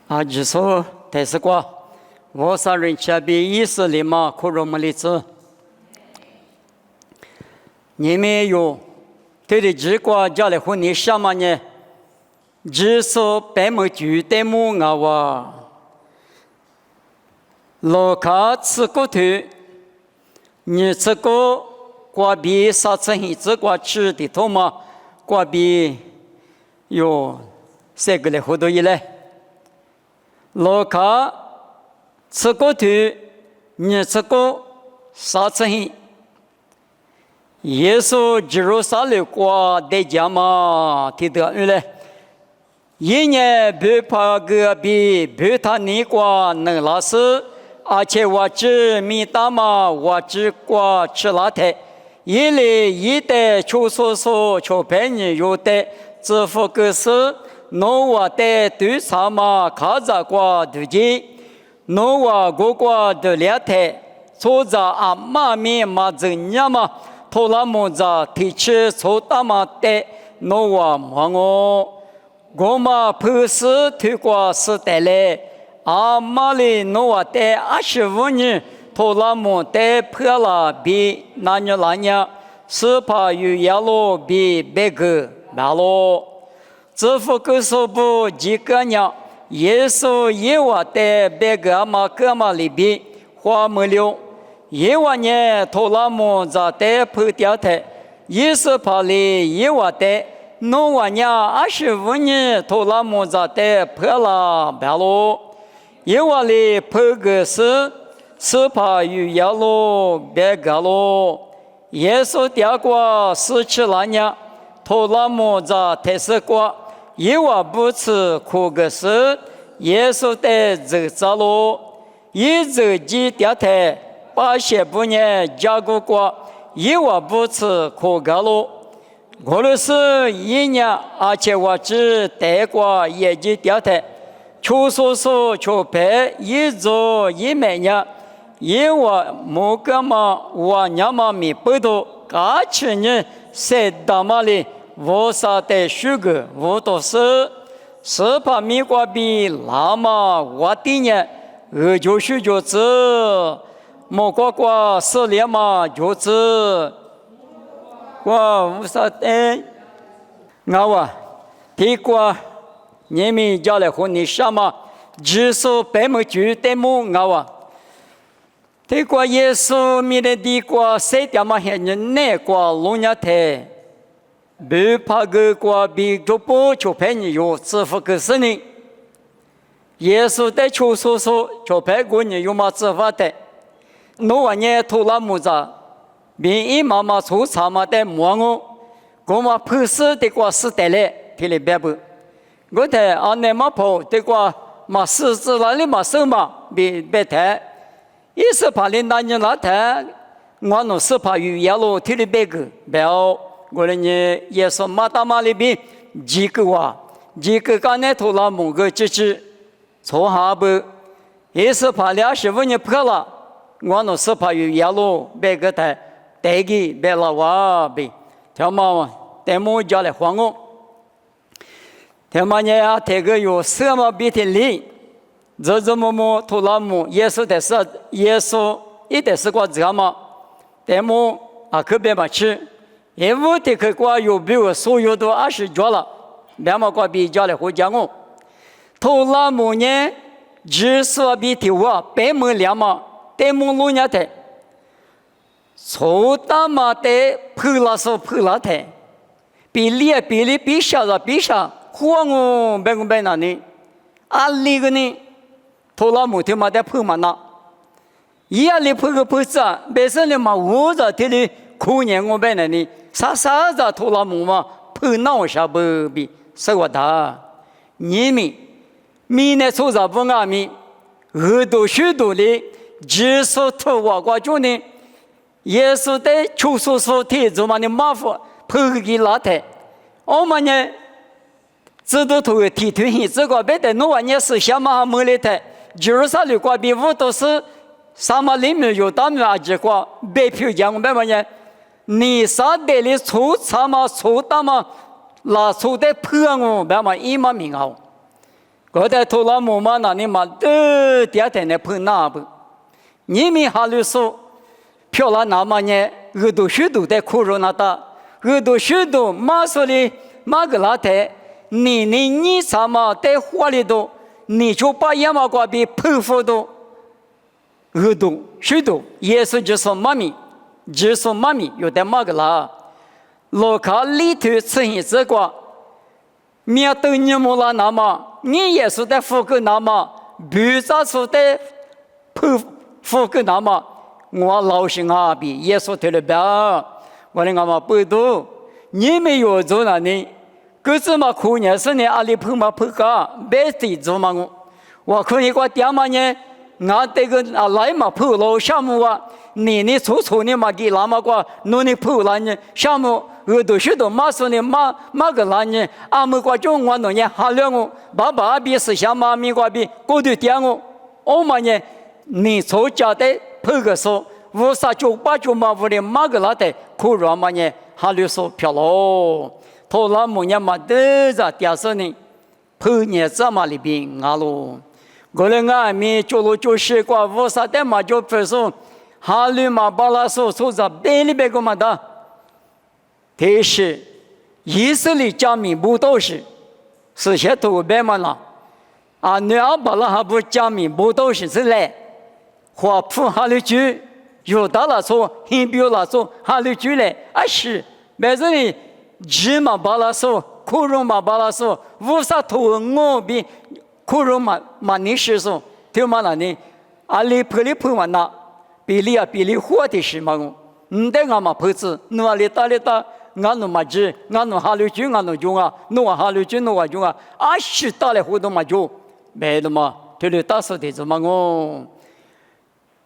日所台斯瓜，我三人下比伊斯里马库罗姆里子，你们有对的直瓜家里婚礼什么呢？日所白木具的木啊哇，罗卡吃骨头，你吃过瓜比啥子很子瓜吃的多吗？瓜比有三个来活动以来。罗卡吃过头，你吃过啥子很？耶稣基督杀了瓜代价嘛？听得没嘞？一年不怕个比不他你瓜能拉屎，而且我只米大嘛，我只瓜吃拉台，一类一代出所所出陪你有的支付个事。侬话的对啥嘛？卡扎瓜对的，侬话过瓜的两台，错在阿妈咪嘛怎样嘛？托拉木扎提起错大嘛的，侬话忙我，我嘛不是推瓜是带来，阿妈哩侬话的25年，托拉木的破了比那年，是怕有亚罗比别个马罗。支付个数不几个人，耶稣耶和的别个嘛个嘛里边花没了，耶和呢托拉木在的破掉台，耶稣怕里耶和的，侬话呢25年托拉木在的破了白了，耶和里破个是怕有亚罗别个咯，耶稣掉过47年，托拉木在台斯过。耶和不吃苦个事，耶稣的走着路，一走几条台，把些不呢加过过，耶和不吃苦个路，我的是一年，而且我只带过也几条台，出所出陪一做一每年，耶和某个嘛我娘嘛没不多，而且呢在大马里。我啥的许个，我都是怕米瓜比那么我的呢，就是莫瓜是了嘛，就是我啥的，我提过你们家来和你什么，只是白木具的木我提过耶稣米的地瓜谁点嘛还人那瓜龙家台。不怕个瓜比就不就陪你有支付个事呢？耶稣在求说就陪过你有嘛支付的？侬话呢？托拉木扎，民意妈妈出查嘛的摸我嘛不是的瓜是得来，听你别不？我的阿内嘛跑的瓜嘛狮子那里嘛手嘛别谈，也是怕你那你那谈，我弄是怕有野路听你别个别哦。我的呢，也是马达马里边几个刚才托拉木个就是错下不，也是怕25年破了，我那是怕有野路别个台带给别了哇别，条嘛带木家来还我，条嘛呢呀这个有什么别的理，这么托拉木也是的是也是一点是过这嘛，带木啊可别嘛吃。因为这个瓜有比我所有都20角了，两毛瓜比家里会讲我，头拉木呢，只是比提我白木两毛，带木路伢的，错大嘛的破了的，比例比下，花我白那呢，阿里个呢，头拉木的嘛的破嘛那，一里破个破子，白色的嘛我这这里苦年我白那呢。啥子托拉木嘛，碰闹下不比是我的，你们明年出啥不安米，耳朵许多的，只说托我瓜就呢，也是在出所提着嘛的马虎，碰给拉台，我们呢，知道头提推行这个别的，我们也是想嘛没来台，就是啥的瓜比我都是什么里面有大米啊这瓜，别票讲我们呢。你啥代理出差嘛出大嘛，拿出的破我别嘛一嘛名号，个在头拉木嘛那里嘛都第二天的碰那不，你们哈律说漂亮那么呢，耳朵许多的苦肉那的，耳朵许多马说的马个拉的，你什么在火里头，你就把野马瓜比喷火都，耳朵许多，耶稣就说妈咪，就说妈咪有点马个拉，罗卡里头吃一这个。面对你们了，那么你也是在福个那么，比啥说的福个那么，我老心啊比耶稣提了表，我的俺们不读，你们有做那呢？可是嘛，苦年是呢，阿里碰嘛碰个，别的做嘛我可以个点嘛呢，俺这个啊来嘛碰了项目啊，你处呢嘛给那么个，你碰了呢项目。耳朵许多马说呢马个男人，阿姆瓜中我弄呢哈两个，爸爸比是像妈咪瓜比，过度点我，我嘛呢，你做家的碰个说，无啥就把就嘛屋里马个拉的，苦热嘛呢，哈六说漂咯，头拉木呢嘛得着点说呢，碰呢这嘛里边阿咯，过来俺们就路就是瓜无啥的嘛就分说，哈六嘛把拉说说着别里别个嘛的。但是以色列家民不都是些土白嘛啦？啊，你要把那还不家民不都是之类，或普哈里居，有的那说，很比如那说哈里居嘞，是，但是呢，只嘛把那说，苦肉嘛把那说，无啥土我比苦肉嘛你是说，对嘛那呢？阿里破嘛那，比例火的是嘛我，得俺嘛破子，努里打。俺弄嘛子，俺弄哈律军，俺弄中啊，弄哈律军，弄啊中啊，是打来活动嘛就，没的嘛，这里打死的怎么我？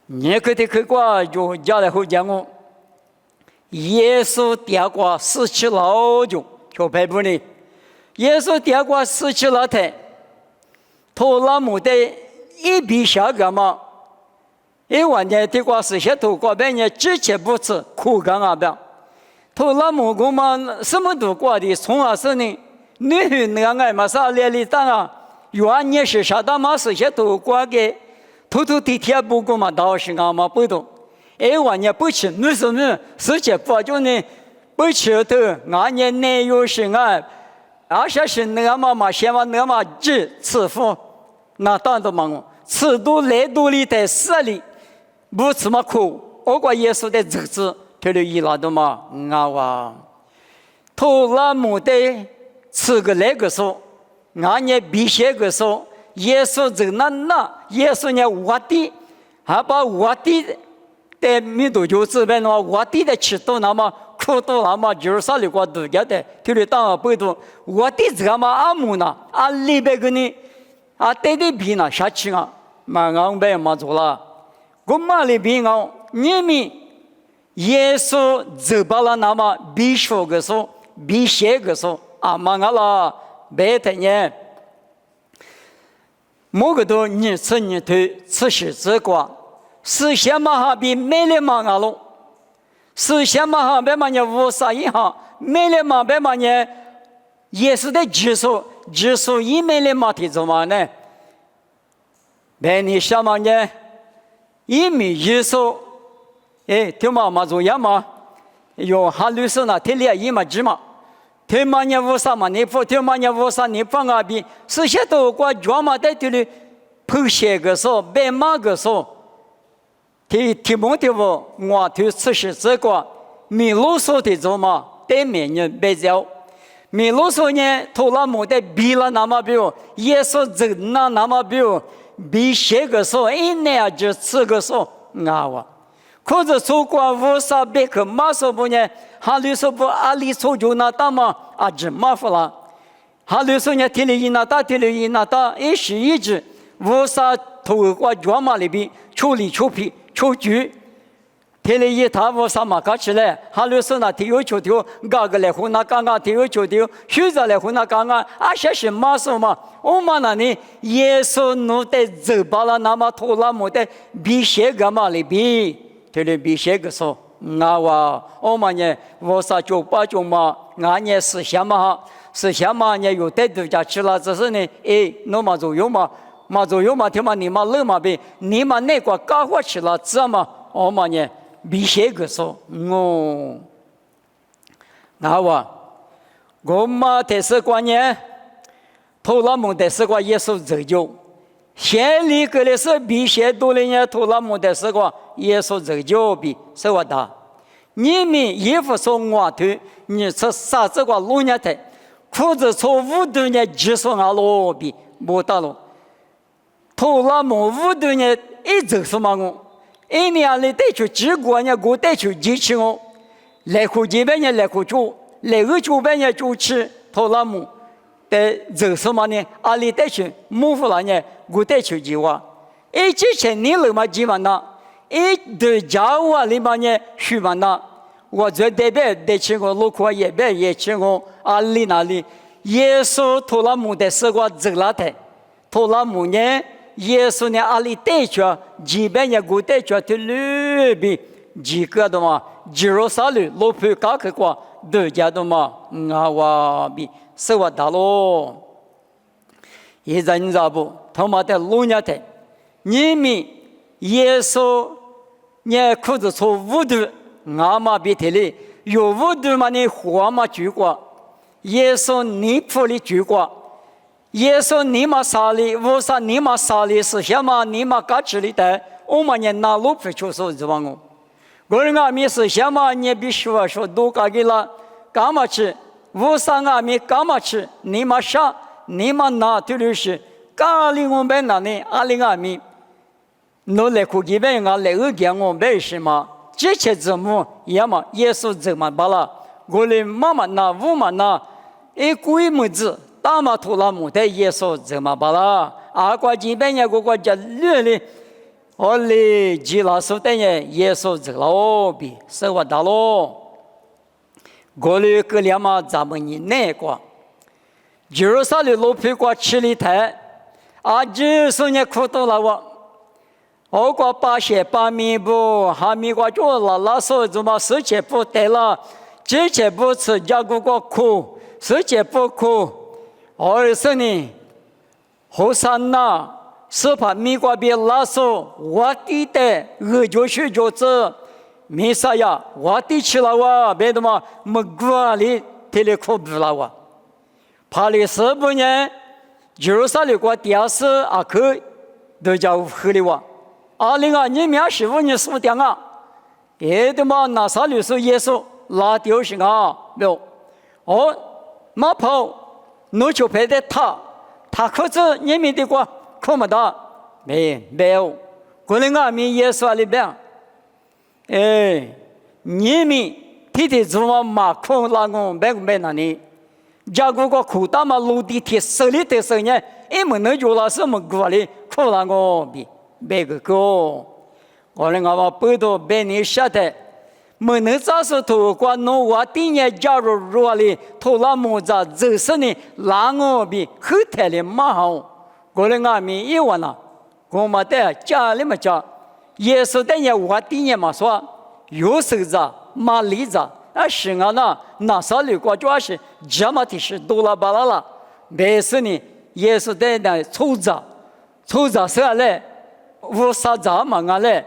你可得去过就家来后讲我，耶稣点过死去老久，就排不呢？耶稣点过死去老太，头那么的一笔下个嘛，一万年的过死些头过半年之前不吃苦干啊边。头那么个嘛，什么都过的，从啊是呢，你那个爱嘛啥来里当啊，原来是啥的嘛是些都过的，头地铁不过嘛，倒是俺嘛不懂，我呢不吃，你说呢？世界发展呢，不吃的，俺呢内有是俺，而且是那嘛先把那嘛吃福，那当的嘛，吃多来多里在死里，不吃嘛苦，我过耶稣的日子。这里伊拉的嘛，俺哇，头那么的吃个那个说，俺也必须个说，耶稣这那，耶稣呢我的，还把我的在米多就这边呢，我的吃到那么苦到那么就是啥里过度假的，这里当不多，我的这个嘛阿姆呢，里边个呢，对比呢下去啊，嘛俺别嘛做了，我嘛里边啊，你们。耶稣走把了那么必说个说，必写个说，嘛俺啦白的呢，某个都你吃你头吃是这个，是先嘛哈比没了嘛俺喽，是先嘛哈别嘛呢无啥一行，没了嘛别嘛呢，耶稣的指数一没了嘛的怎么呢？别你什么呢？一米耶稣。听嘛做呀嘛，有哈律师呢，听了一嘛知嘛，听嘛呢无啥嘛你不听嘛呢无啥你放啊比，是些都过专门在这里剖析个说，白马个说，提莫的我就吃是这个，米罗说的做嘛，对面人比较，米罗说呢，头那么的比了那么比如，耶稣这那么比如，比些个说，那样就吃个说，我。可是说过无啥别个马说不呢？哈律说不阿里说就那大嘛只麻烦了。哈律说呢，提了一那大，一时一直无啥透过专门里边处理出皮出局。提了一他无啥嘛搞起来，哈律说那提有求丢，嘎个来混那刚刚提有求丢，学着来混那刚刚些是马说嘛，我们那里耶稣弄得走把了那么头那么的比些个嘛里边。这里比些个说，我们呢，我啥就把就嘛，俺也是想嘛，是下嘛也有带度假去了，只是呢，哎，那么左右嘛，嘛左右嘛，听嘛你嘛冷嘛呗，你嘛那个搞过去了，这嘛，我嘛呢，比些个说，那我嘛的是关呢，头那么的是个耶稣拯救，现里个的是比些多的呢，头那么的是个耶稣拯救比是我的。你们衣服从外头，你吃啥子个路呢？的裤子从屋头呢，几说啊罗比没得了。头那么屋头呢，一直是嘛我，一年里得去几个呢，我得去几次哦。来回这边呢，来回住，来回这边呢就去头那么，得就是嘛呢，阿里得去，木夫那呢，我得去几哇。一之前你了嘛几万呐？一对家务里面呢，许万呐。我绝对别得去过路口也别也去过阿里那里，耶稣托拉姆的是个走了的，托拉姆呢，耶稣呢阿里带去，这边呢古带去的路边几个的嘛，耶路撒冷路边搞个过，大家的嘛，我比是我大咯，现在你知道不？他妈的路呢的，你们耶稣呢裤子从屋头。俺嘛别提了，有屋头嘛你活嘛住过，耶稣你铺里住过，耶稣你嘛啥里，我啥你嘛啥里是什么你嘛搞起里的，我嘛也拿路不出手指望我，我人俺们是什么你必须要说都搞给了，干嘛去？我啥俺们干嘛去？你嘛啥？你嘛拿对的是，干里我们那里阿里俺们，努力苦给别俺来二给我们是吗？这些字母也嘛，耶稣怎么办了？我的妈妈那我们那，一鬼么子，大马图拉姆的耶稣怎么办了？阿瓜这边也个国家绿的，我的基拉苏的耶稣怎了哦？比生活大咯。我的个两嘛咱们你那个，耶路撒冷路皮过吃里台，啊，就是你苦到了我。我个把些把米不哈米个做了，那时候怎么世界不得了？之前不吃家个个苦，世界不苦。二是呢，后山呐，是怕米个别那时候我地的二就是就是，没啥呀，我地去了哇，别的嘛，没过里提里苦不了哇。怕的是不呢？就是那个电视啊，去都叫喝的哇。阿里啊，你们师傅你是不点啊？也的嘛，那啥律师耶稣拉丢是啊，没有。哦，马跑，奴就陪的他可是你们的话可没得，没有。过来俺们耶稣里边，哎，你们天天做嘛马空拉我没那里，家个个苦大嘛陆地铁手里的时候呢，一门能做了什么过来苦拉我比。别个个，我们我背到别人晓得，没能咋说头瓜弄我第年加入入里，头那么子就是呢，让我比后台的马好，我们俺们一问了，我们在家里面讲，耶稣等于我第年嘛说，有手子马里子，是啊那啥里国主要是这么的是多了巴拉了，没事呢，耶稣等于抽子是嘞。我啥子嘛俺嘞，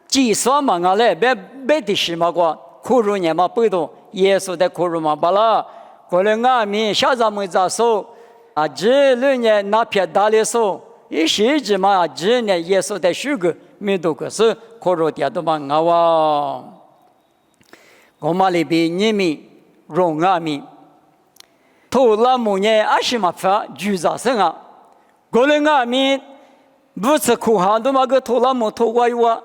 计算嘛俺嘞，别的是嘛个，苦肉呢嘛背到耶稣的苦肉嘛巴拉，过来俺们小咱们咋说啊？这六年那片大的说，一时之嘛，这年耶稣的许个没多个是苦肉点都嘛俺哇，我们里边你们容俺们，头那么年二十嘛发聚杂生啊，过来俺们。不吃苦哈，都嘛个头那么头歪哇，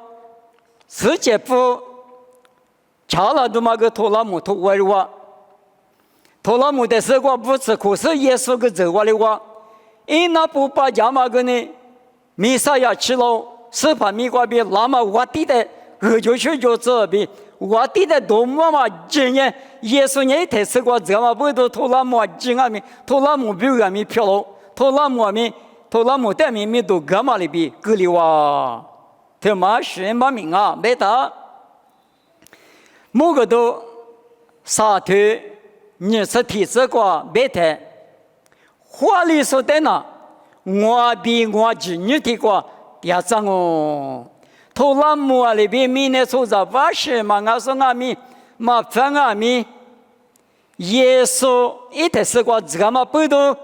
世界不，查了都嘛个头那么头歪哇，头那么的时候不吃苦是耶稣个走过来哇，因那不把家嘛个呢，米啥呀吃了，是怕米瓜比那么我地的，就去就这边，我地的多么嘛今年耶稣呢一天吃过这嘛不都头那么紧啊米，头那么比俺们漂了，头那么米。头那么带明都干嘛里边隔离哇？他妈是嘛名啊？没得，某个都沙头你是体质过白台，话里说的呢，我比我子女的过别脏哦。头拉木里边明年出着瓦什嘛，我说俺们嘛分俺们，耶稣一天是过这个嘛不多，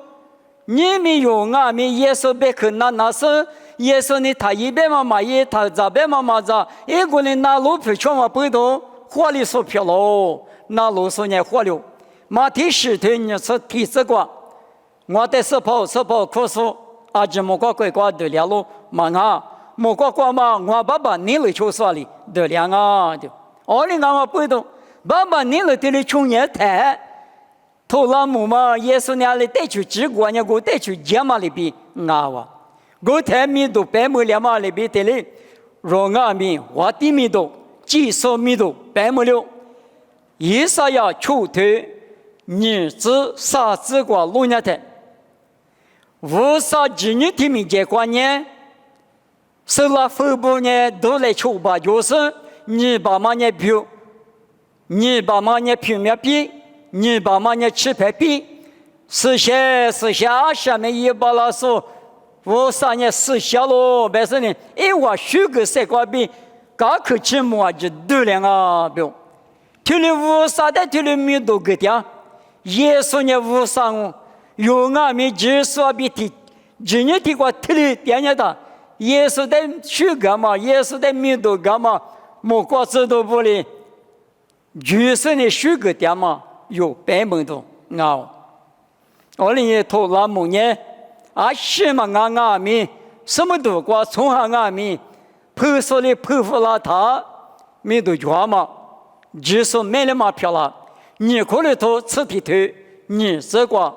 你们用俺们耶稣别看那是耶稣呢，他一边嘛也他这边嘛这，一个人那路不全嘛不多，话里说漂喽，那路说呢话了，马蹄石头你是体质过，我的是跑可说，阿姐莫过鬼过的了路嘛啊。莫过过嘛，我爸爸你来抽啥哩？得两啊的，我哩我不懂。爸爸你来这里穷年台，头拉木嘛，耶稣那里带去几个人，我带去家嘛里边啊哇，我台米都白木两嘛里边这里，若阿米我的米都几十米都白木了，以啥呀？出头儿子啥子个路年台，无啥子女的米结观念。是那父母呢都来求吧，就是你爸妈呢表，你爸妈呢平面比，你爸妈呢吃牌比，是下下面一把老师，我啥呢是小咯，但是呢，一话学个三个比，刚口期末就都两个表，听了无啥的，听了没多个点，耶稣呢无啥哦，有俺们只说比提，今年提过听了点样的。耶稣的去干嘛？耶稣的命都干嘛？莫过知道不哩？就是你许个点嘛，有白门的啊！我哩头拉木呢，啊什么啊咪，什么都过从行啊咪，婆说的婆婆拉他，没都抓嘛，就是买了嘛票了，你可里头吃的头，你这个，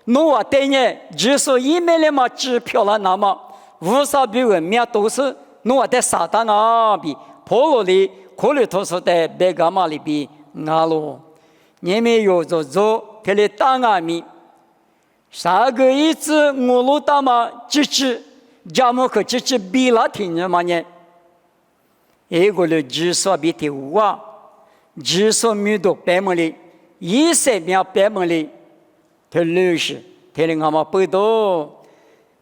我带你就是一买了嘛支票了那么。无啥比文面都是弄在撒旦那边，破落里可里头是在白干嘛里边那咯，你们有做他的大阿米，啥个一次我路大嘛，就是家母可就是比拉听着嘛呢，一个人只说比提哇，只说没多白门里，一些面白门里，他律师，他的阿妈不多，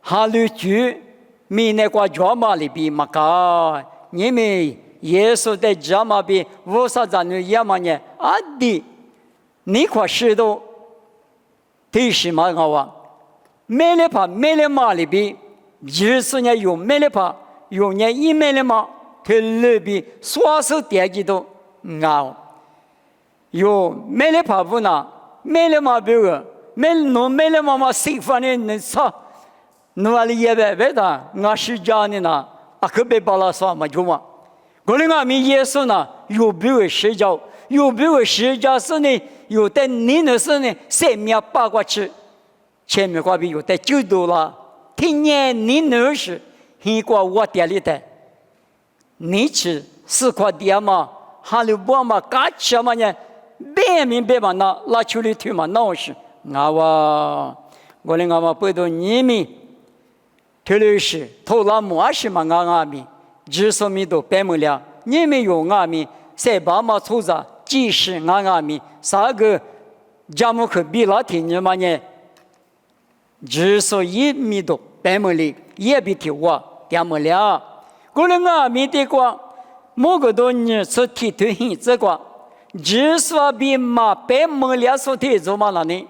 哈律局。米那个家嘛里边嘛个，你们耶稣在家嘛边，无啥子女也嘛呢？啊的，你可知道？提示嘛我，买了嘛里边，就是呢有买了怕，有呢一买了嘛，他里边双手点几多啊？有买了怕不呢？买了嘛别个，买了嘛谁反正能啥？那里也别的，我是家的呢，啊可别把那说嘛就嘛。我们阿弥耶稣呢，有别个施教，有别个施教是呢，有的你那是呢，三面八卦去，前面挂边有的就多了。听见你那是，一个我店里的，你去4块钱嘛，哈利波嘛，干吃嘛呢？明白嘛？那去里头嘛，那是我们阿妈不懂你们。特别是头拉木阿什嘛阿米，只说米都白木了，你们有阿米，塞巴嘛出着，即使阿米，啥个家母可比拉听你嘛呢？只说一米都白木里，也比提我点木了。过了阿米的话，某个多年是提头hin这个，只说比嘛白木了所提做嘛那呢？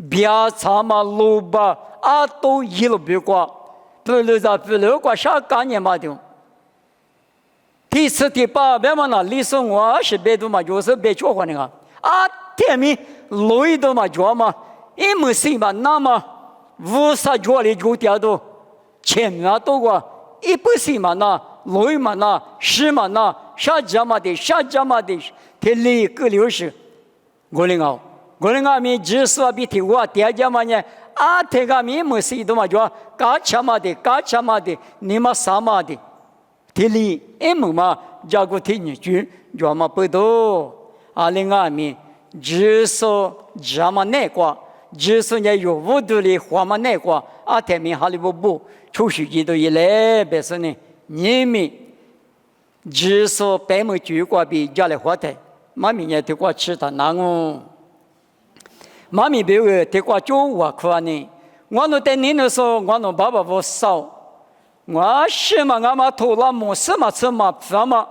别查嘛路吧，啊都一路别过。不如果啥概念嘛的，第4、第8，别嘛那历史我20多嘛，就是别说话那个啊，天明路一多嘛做嘛，一没事嘛，那么无啥做的就掉到前面多个，一不是嘛那路嘛那是嘛那啥家嘛的，天里个60，我们咪只说比提我第二家嘛呢。啊，这个咪没事的嘛，就干什么的，你们啥嘛的，这里一么嘛，加个听你句，就嘛不多。啊，另外咪只说这么那个，只说呢有无度的话嘛那个，啊，他们哈利不，出去几多一来，别说呢，你们只说白么句过比家里话的，嘛明年就过吃的那个。妈咪别个得过酒我可呢，我那在你那时候，我那爸爸不少，我什么俺妈偷了么，什么什么什么，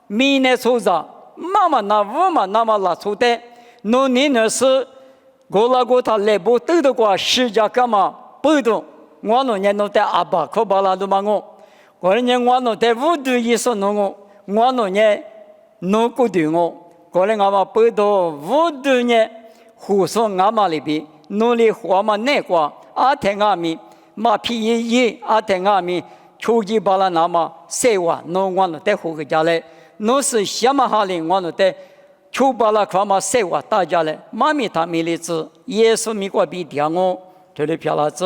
明年出着，妈妈那我嘛那么拉出的，那你那是过了过他来不得的过世家干嘛不懂，我那年那在阿爸可把拉都嘛我年我那在五度一说那我那年那个对我，过来俺妈不懂五度年。胡说俺妈里边努力活嘛那个阿天阿米马皮一阿天阿米秋季巴拉那么谁话弄我那在胡个家嘞，那是什么哈哩我那在秋巴拉夸嘛谁话大家嘞，妈咪他米里子耶稣米过比点我这里漂亮子。